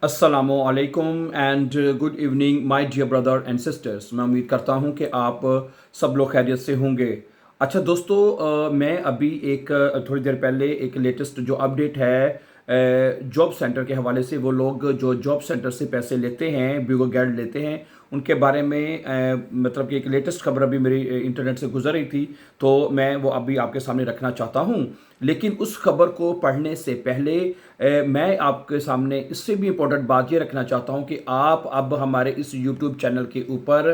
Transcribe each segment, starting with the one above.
अस्सलामुअलैकुम and good evening my dear brother and sisters. मैं उम्मीद करता हूं कि आप सब लोग खैरियत से होंगे। अच्छा दोस्तों, मैं अभी एक थोड़ी देर पहले एक लेटेस्ट जो अपडेट है जॉब सेंटर के हवाले से, वो लोग जो जॉब सेंटर से पैसे लेते हैं, बिगो गैड लेते हैं, उनके बारे में मतलब कि एक लेटेस्ट खबर अभी मेरी इंटरनेट से गुजर रही थी, तो मैं वो अभी आपके सामने रखना चाहता हूं। लेकिन उस खबर को पढ़ने से पहले मैं आपके सामने इससे भी इम्पोर्टेंट बात ये रखना चाहता हूं कि आप अब हमारे इस यूट्यूब चैनल के ऊपर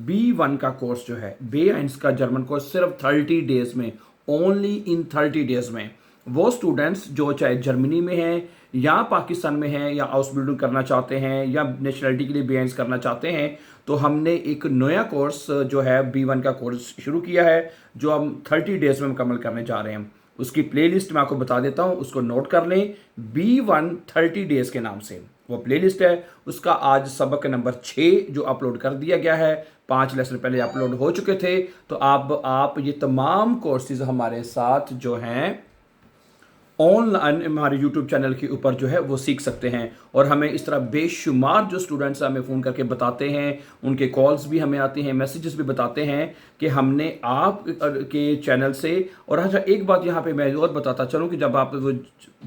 B1 का कोर्स जो है, B1 का जर्मन कोर्स, सिर्फ 30 डेज में, ओनली इन 30 डेज में, वो स्टूडेंट्स जो चाहे जर्मनी में हैं या पाकिस्तान में हैं या हाउस बिल्डिंग करना चाहते हैं या नेशनलिटी के लिए B1 करना चाहते हैं, तो हमने एक नया कोर्स जो है B1 का कोर्स शुरू किया है, जो हम 30 डेज में मुकम्मल करने जा रहे हैं। उसकी प्लेलिस्ट मैं आपको बता देता हूं, उसको नोट कर लें। B1 30 डेज के नाम से वो प्लेलिस्ट है। उसका आज सबक नंबर 6 जो अपलोड कर दिया गया है, 5 लेसन पहले अपलोड हो चुके थे। तो आप ये तमाम कोर्सेज हमारे साथ जो हैं ऑनलाइन हमारे यूट्यूब चैनल के ऊपर जो है वो सीख सकते हैं। और हमें इस तरह बेशुमार जो स्टूडेंट्स हमें फ़ोन करके बताते हैं, उनके कॉल्स भी हमें आती हैं, मैसेजेस भी बताते हैं कि हमने आप के चैनल से। और अच्छा, एक बात यहाँ पे मैं और बताता चलूँ कि जब आप वो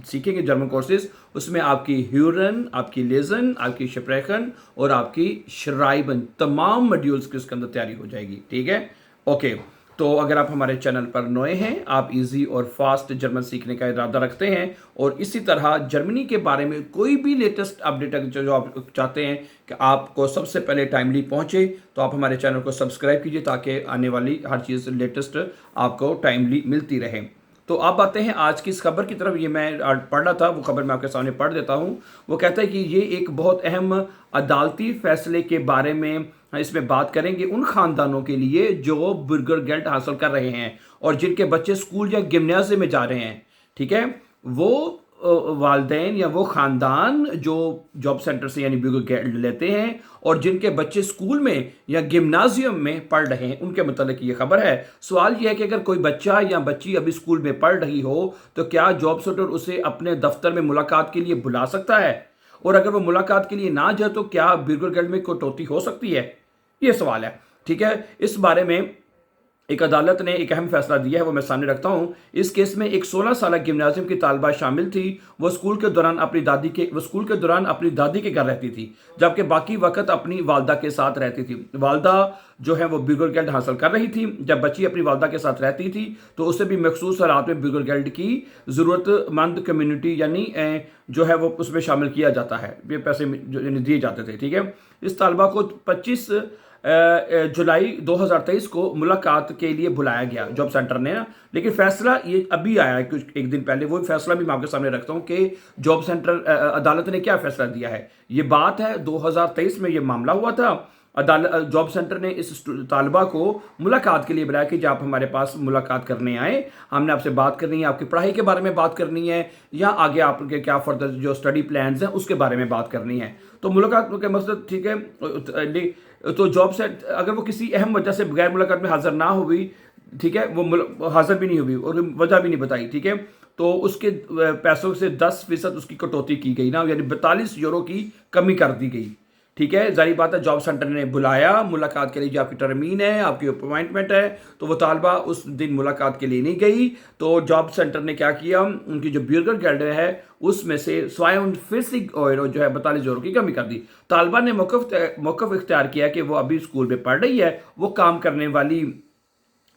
सीखेंगे जर्मन कोर्सेज, उसमें आपकी ह्यूरन, आपकी लेजन, आपकी शप्रेखन और आपकी श्राइबन, तमाम मॉड्यूल्स की उसके अंदर तैयारी हो जाएगी। ठीक है, ओके। तो अगर आप हमारे चैनल पर नए हैं, आप इजी और फास्ट जर्मन सीखने का इरादा रखते हैं और इसी तरह जर्मनी के बारे में कोई भी लेटेस्ट अपडेट जो आप चाहते हैं कि आपको सबसे पहले टाइमली पहुंचे, तो आप हमारे चैनल को सब्सक्राइब कीजिए ताकि आने वाली हर चीज़ लेटेस्ट आपको टाइमली मिलती रहे। तो अब आते हैं आज की इस खबर की तरफ। ये मैं पढ़ रहा था, वो खबर मैं आपके सामने पढ़ देता हूँ। वो कहता है कि ये एक बहुत अहम अदालती फैसले के बारे में इसमें बात करेंगे उन खानदानों के लिए जो बुर्गरगेल्ट हासिल कर रहे हैं और जिनके बच्चे स्कूल या गिम्नाजियम में जा रहे हैं। ठीक है, वो वालदेन या वो ख़ानदान जो जॉब सेंटर से यानी बुर्गरगेल्ट लेते हैं और जिनके बच्चे स्कूल में या गिम्नाजियम में पढ़ रहे हैं, उनके मतलब ये खबर है। सवाल यह है कि अगर कोई बच्चा या बच्ची अभी स्कूल में पढ़ रही हो, तो क्या जॉब सेंटर उसे अपने दफ्तर में मुलाकात के लिए बुला सकता है? और अगर वो मुलाकात के लिए ना जाए तो क्या बुर्गरगेल्ट में कटौती हो सकती है? ये सवाल है। ठीक है, इस बारे में एक अदालत ने एक अहम फैसला दिया है, वो मैं सामने रखता हूं। इस केस में एक 16 साल गिम्नाजियम की तालबा शामिल थी। वो स्कूल के दौरान अपनी दादी के घर रहती थी, जबकि बाकी वक्त अपनी वालदा के साथ रहती थी। वालदा जो है वो बुर्गरगेल्ट हासिल कर रही थी। जब बच्ची अपनी वालदा के साथ रहती थी तो उसे भी मखसूस हालात में बुर्गरगेल्ट की ज़रूरतमंद कम्युनिटी यानी जो है वो उसमें शामिल किया जाता है, ये पैसे दिए जाते थे। ठीक है, इस तालबा को 25 जुलाई 2023 को मुलाकात के लिए बुलाया गया जॉब सेंटर ने ना। लेकिन फैसला ये अभी आया है, कुछ एक दिन पहले। वो फैसला भी मैं आपके सामने रखता हूं कि जॉब सेंटर अदालत ने क्या फैसला दिया है। ये बात है 2023 में ये मामला हुआ था। अदालत जॉब सेंटर ने इस तालबा को मुलाकात के लिए बुलाया कि जब आप हमारे पास मुलाकात करने आए, हमने आपसे बात करनी है, आपकी पढ़ाई के बारे में बात करनी है या आगे आपके क्या फर्दर जो स्टडी प्लान्स हैं उसके बारे में बात करनी है। तो मुलाकात का मकसद, ठीक है, तो जॉब से अगर वो किसी अहम वजह से बगैर मुलाकात में हाजिर ना हुई, ठीक है, वो हाजिर भी नहीं हुई और वजह भी नहीं बताई, ठीक है, तो उसके पैसों से 10% उसकी कटौती की गई ना, यानी 42 यूरो की कमी कर दी गई। ठीक है, जारी बात है, जॉब सेंटर ने बुलाया मुलाकात के लिए, जो आपकी टर्मीन है, आपकी अपॉइंटमेंट है, तो वो तालबा उस दिन मुलाकात के लिए नहीं गई। तो जॉब सेंटर ने क्या किया, उनकी जो बुर्गरगेल्ट है उसमें से 42 यूरो जो है 42 यूरो की कमी कर दी। तालबा ने मौक़िफ़ इख्तियार किया कि वो अभी स्कूल में पढ़ रही है, वो काम करने वाली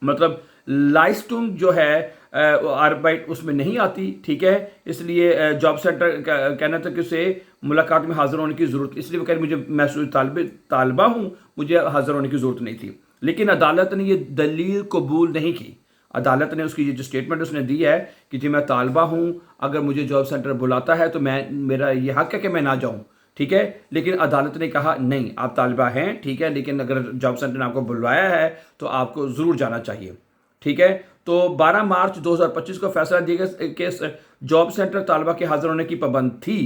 मतलब लाइस्टुंग जो है आर्बाइट उसमें नहीं आती। ठीक है, इसलिए जॉब सेंटर कहना था कि उसे मुलाकात में हाजिर होने की ज़रूरत, इसलिए वो कह रही मुझे मैं तालबा हूँ, मुझे हाजिर होने की ज़रूरत नहीं थी। लेकिन अदालत ने ये दलील कबूल नहीं की। अदालत ने उसकी ये जो स्टेटमेंट उसने दी है कि जी मैं तालबा हूँ, अगर मुझे जॉब सेंटर बुलाता है तो मेरा ये हक है कि मैं ना जाऊँ। ठीक है, लेकिन अदालत ने कहा नहीं, आप तालिबा हैं, ठीक है, लेकिन अगर जॉब सेंटर ने आपको बुलवाया है तो आपको ज़रूर जाना चाहिए। ठीक है, तो 12 मार्च 2025 को फैसला दिया गया कि जॉब सेंटर तालिबा के हाजिर होने की पाबंद थी।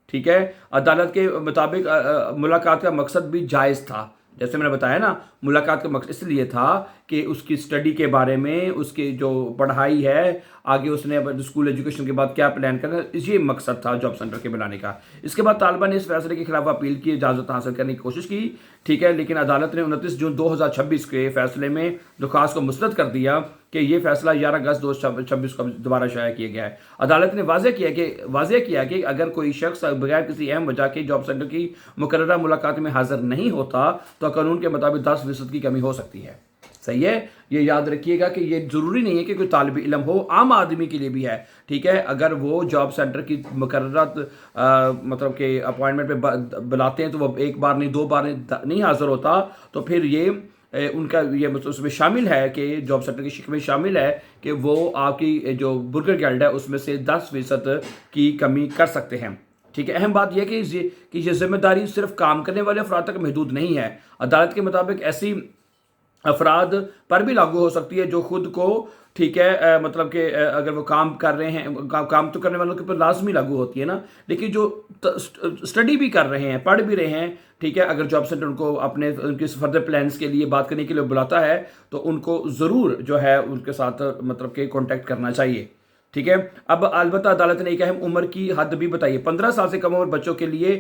ठीक है, अदालत के मुताबिक मुलाकात का मकसद भी जायज़ था। जैसे मैंने बताया ना, मुलाकात का मकसद इसलिए था कि उसकी स्टडी के बारे में, उसकी जो पढ़ाई है, आगे उसने स्कूल एजुकेशन के बाद क्या प्लान करना, ये मकसद था जॉब सेंटर के बनाने का। इसके बाद तालिबा ने इस फैसले के खिलाफ अपील की, इजाज़त हासिल करने की कोशिश की, ठीक है, लेकिन अदालत ने 29 जून 2026 के फैसले में दरख्वास्त को मुस्तरद कर दिया कि ये फैसला 11 अगस्त 2026 को दोबारा शाया किया गया है। अदालत ने वाज़ेह किया कि अगर कोई शख्स बगैर किसी अहम वजह के जॉब सेंटर की मुकर्ररा मुलाकात में हाजिर नहीं होता तो कानून के मुताबिक 10% की कमी हो सकती है। सही है, ये याद रखिएगा कि ये ज़रूरी नहीं है कि कोई तालिब इल्म हो, आम आदमी के लिए भी है, ठीक है। अगर वो जॉब सेंटर की मुकर्ररा मतलब कि अपॉइंटमेंट पे बुलाते हैं तो वो एक बार नहीं, 2 बार नहीं हाज़िर होता, तो फिर ये उनका ये मतलब उसमें शामिल है कि जॉब सेंटर की शिक में शामिल है कि वो आपकी जो बुर्गर गिल्ड है उसमें से 10% की कमी कर सकते हैं, ठीक है। अहम बात यह कि ये जिम्मेदारी सिर्फ काम करने वाले अफराद तक महदूद नहीं है। अदालत के मुताबिक ऐसी अफराद पर भी लागू हो सकती है जो खुद को, ठीक है, मतलब कि अगर वो काम कर रहे हैं, काम तो करने वालों के ऊपर लाजमी लागू होती है ना, लेकिन जो स्टडी भी कर रहे हैं, पढ़ भी रहे हैं, ठीक है, अगर जॉब सेंटर उनको अपने उनके फर्दर प्लान्स के लिए बात करने के लिए बुलाता है तो उनको ज़रूर जो है उनके साथ मतलब कि कॉन्टैक्ट करना चाहिए, ठीक है। अब अलबत्ता अदालत ने एक अहम उम्र की हद भी बताई है, 15 साल से कम उम्र बच्चों के लिए,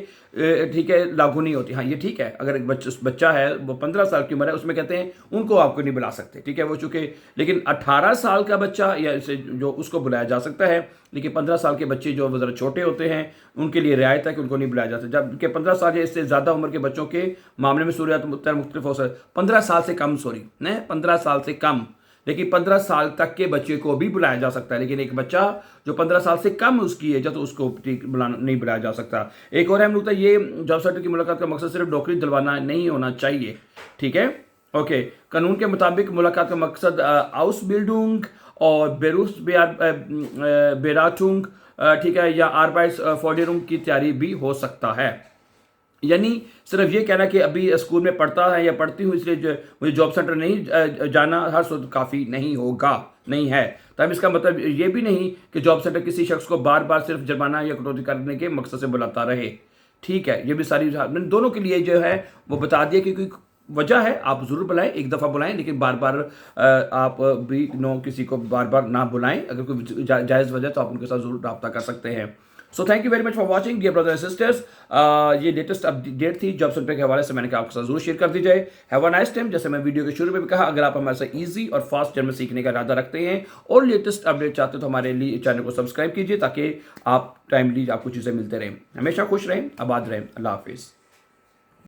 ठीक है, लागू नहीं होती। हाँ, ये ठीक है, अगर एक बच्चा है वो 15 साल की उम्र है, उसमें कहते हैं उनको आपको नहीं बुला सकते, ठीक है, वो चूँकि, लेकिन 18 साल का बच्चा या जो उसको बुलाया जा सकता है, लेकिन 15 साल के बच्चे जो ज़रा छोटे होते हैं उनके लिए रियायत है कि उनको नहीं बुलाया जा सकता, जबकि 15 साल या इससे ज़्यादा उम्र के बच्चों के मामले में सूरत मुख्तलिफ हो सकता है। 15 साल से कम, 15 साल से कम, लेकिन 15 साल तक के बच्चे को भी बुलाया जा सकता है, लेकिन एक बच्चा जो 15 साल से कम उसकी एज है तो उसको नहीं बुलाया जा सकता। एक और अहम नुकता, ये जॉब सेंटर की मुलाकात का मकसद सिर्फ नौकरी दिलवाना नहीं होना चाहिए, ठीक है, ओके। कानून के मुताबिक मुलाकात का मकसद आउसबिल्डिंग और बेराटुंग, ठीक है, या आर्बाइट्सफोर्डरिंग की तैयारी भी हो सकता है। यानी सिर्फ ये कहना कि अभी स्कूल में पढ़ता है या पढ़ती हूँ इसलिए मुझे जॉब सेंटर नहीं जाना हर वक्त काफ़ी नहीं होगा, नहीं है। तब इसका मतलब ये भी नहीं कि जॉब सेंटर किसी शख्स को बार बार सिर्फ जुर्माना या कटौती करने के मकसद से बुलाता रहे, ठीक है। ये भी सारी दोनों के लिए जो है वो बता दिया कि कोई वजह है आप ज़रूर बुलाएं, एक दफ़ा बुलाएं, लेकिन बार बार आप भी किसी को बार बार ना बुलाएं। अगर कोई जायज़ वजह तो आप उनके साथ ज़रूर रब्ता कर सकते हैं। So thank you very much for watching dear brother and sisters. ये लेटेस्ट अपडेट थी जॉब सेंटर के हवाले से, मैंने कहा आपके साथ जरूर शेयर कर दी जाए। Have a nice time. जैसे मैं वीडियो के शुरू में भी कहा, अगर आप हमारे साथ ईजी और फास्ट जर्मन सीखने का इरादा रखते हैं और लेटेस्ट अपडेट चाहते हैं तो हमारे लिए चैनल को सब्सक्राइब कीजिए ताकि आप टाइमली आपको चीज़ें मिलते रहें। हमेशा खुश रहें, आबाद रहें। अल्लाह हाफिज़।